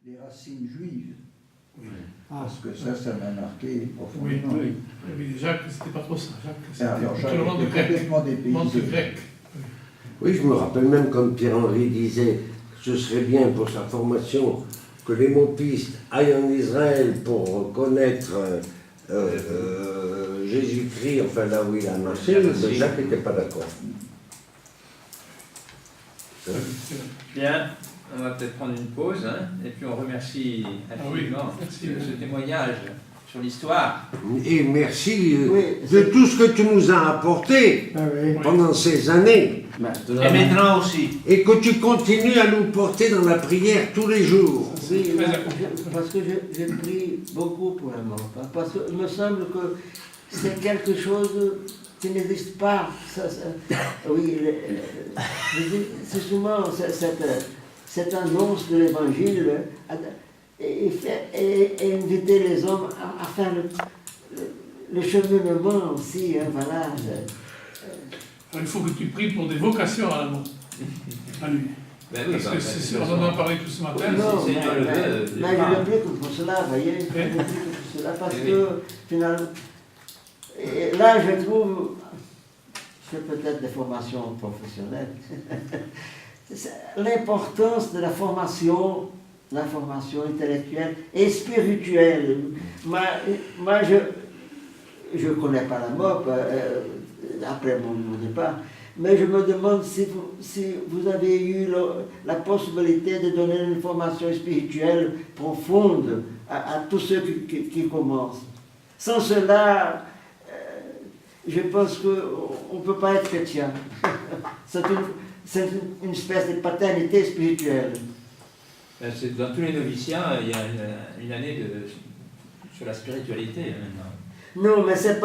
les racines juives. Oui. Parce que ça m'a marqué profondément. Oui, mais Jacques, c'était pas trop ça. Jacques, Alors, c'était Jacques monde était complètement dépaysé. grec. Oui, je me rappelle même quand Pierre-Henri disait que ce serait bien pour sa formation que les mopistes aillent en Israël pour connaître Jésus-Christ, enfin là où il a marché, mais Jacques n'était pas d'accord. Bien, on va peut-être prendre une pause, hein, et puis on remercie infiniment ce témoignage sur l'histoire. Et merci de tout ce que tu nous as apporté pendant ces années. Et maintenant aussi. Et que tu continues à nous porter dans la prière tous les jours. Oui, parce que j'ai pris beaucoup pour la mort. Parce qu'il me semble que c'est quelque chose qui n'existe pas. Oui, c'est souvent cette annonce de l'évangile et inviter les hommes à faire le cheminement aussi. Hein, voilà. Alors, il faut que tu pries pour des vocations à la mort. À lui. Ben oui, parce que c'est sûr, on en a parlé tout ce matin. Non, mais je ne prie que pour cela, vous voyez. Je ne prie que pour cela parce que finalement, et là je trouve, c'est peut-être des formations professionnelles, l'importance de la formation intellectuelle et spirituelle. Moi je ne connais pas la mort après mon départ, mais je me demande si vous avez eu la possibilité de donner une formation spirituelle profonde à tous ceux qui commencent. Sans cela, je pense qu'on ne peut pas être chrétien. C'est une espèce de paternité spirituelle. Dans tous les noviciats, il y a une année sur la spiritualité maintenant. Non, mais ce n'est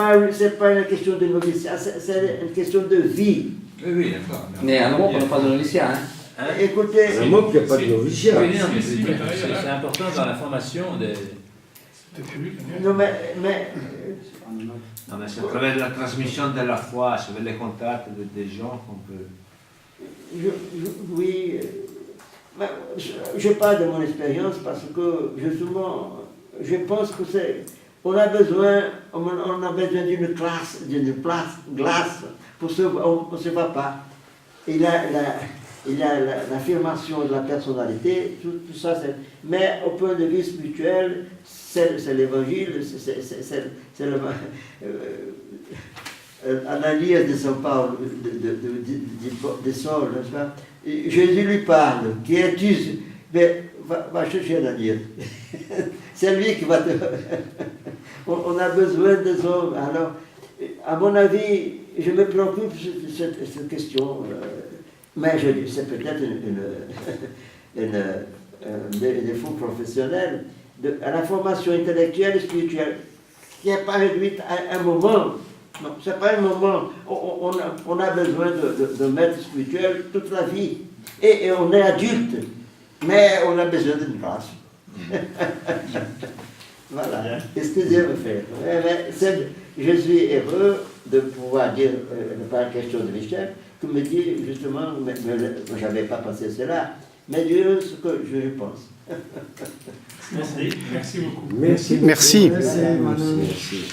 pas une question de noviciat, c'est une question de vie. Oui, d'accord. Mais à Europe, on n'a pas de noviciat. Hein. Écoutez, Un mot qu'il n'y a pas de noviciat. Oui, c'est important dans la formation des... non, mais Non, mais c'est à travers la transmission de la foi, c'est les contacts des gens qu'on peut... Oui, je parle de mon expérience parce que je pense que on a besoin d'une glace pour on ne se voit pas. Il y a l'affirmation de la personnalité, tout ça, mais au point de vue spirituel, c'est l'évangile, c'est l'analyse de Saint Paul, de Saul, n'est-ce pas? Jésus lui parle, qui es-tu? Mais va chercher Ananias. C'est lui qui va te... On a besoin des hommes. Alors, à mon avis, je me préoccupe de cette question. Mais je dis, c'est peut-être des défauts professionnels à la formation intellectuelle et spirituelle, qui n'est pas réduite à un moment. Non, ce n'est pas un moment. On a besoin de maître spirituel toute la vie. Et on est adulte, mais on a besoin d'une grâce. Voilà. Excusez-moi, frère. Je suis heureux de pouvoir dire, par question de Michel, que me dit justement, je n'avais pas pensé cela, mais Dieu, ce que je pense. Merci beaucoup. Merci. Merci. Merci.